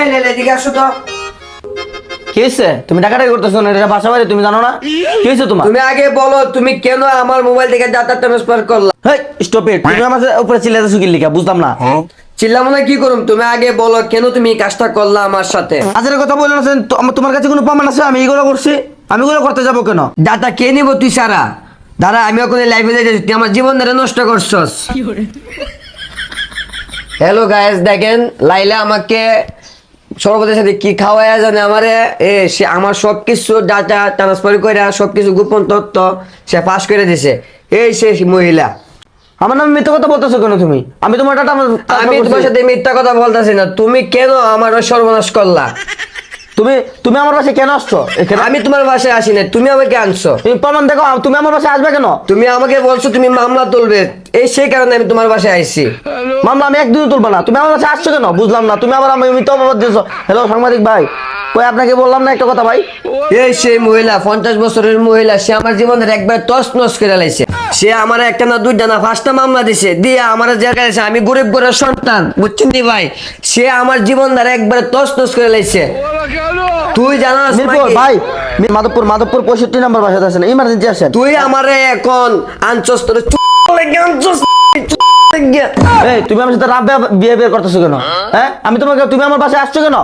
এই লে এদিকে আসো তো। কি হয়েছে? তুমি টাকাটাই করতেছো না, এটা বাসা বাড়ি, তুমি জানো না? কি হয়েছে তোমার? তুমি আগে বলো তুমি কেন আমার মোবাইল থেকে ডাটা ট্রান্সফার করলা? হেই স্টপ ইট, তুমি আমার উপরে চিল্লাতেছো কি লিখা? বুঝলাম না। চিল্লাবো না কি করুম? তুমি আগে বলো কেন তুমি এই কাজটা করলা আমার সাথে? আজের কথা বললো না, তোমার কাছে কোনো প্রমাণ আছে আমি এগুলো করছি? আমি এগুলো করতে যাবো কেন? ডাটা কে নিব তুই সারা? দাঁড়া আমি ওখানে লাইভে যাইতেছি, তুই আমার জীবন ধরে নষ্ট করছস। হ্যালো গাইস, দেখেন লাইলা আমাকে সর্বদের সাথে কি খাওয়াইয়া জানে আমারে, সে আমার সবকিছু ডাটা ট্রান্সফার করে সবকিছু গোপন তথ্য সে ফাঁস করে দিছে। এই সে মহিলা। আমার নামে মিথ্যা কথা বলতেছো কেন তুমি? আমি তোমার টাকা আমি তোমার সাথে মিথ্যা কথা বলতেছি না, তুমি কেন আমার সর্বনাশ করলা? তুমি তুমি আমার বাসায় কেন আসছো এখানে? আমি তোমার বাসায় আসি না, তুমি আমাকে আনছো। তুমি প্রমাণ দেখো, তুমি আমার বাসায় আসবে কেন? তুমি আমাকে বলছো তুমি মামলা তুলবে, সেই কারণে আমি তোমার বাসায় আইছি। মামলা আমি একদিনও তুলবো না। তুমি আমার কাছে আসছো কেন বুঝলাম না। তুমি আবার আমি মিথ্যা অপবাদ দিয়েছো। হ্যালো সাংবাদিক ভাই, কই আপনাকে বললাম না একটা কথা ভাই? এই সেই মহিলা 50 বছরের মহিলা, সে আমার জীবনের একবার তছনছ করে লাইছে। সে আমার একটা না দুইটা না 5টা মামলা দিছে, দিয়ে আমার জায়গায় আছে। আমি গরিব ঘরের সন্তান, বুঝছেন নি ভাই? সে আমার জীবন দ্বারা একবার তছনছ করে লাইছে। তুই জানাস মিরপুর নাকি? ভাই, মাধবপুর 65 নম্বর বাসাতে আছেন, ইমার্জেন্সি আসেন। তুই আমারে এখন আনছস, তোর আনছস। এই তুমি আমার সাথে রাব বিহেভিয়ার করতেছো কেন? হ্যাঁ, আমি তোমাকে, তুমি আমার বাসায় আসছো কেন?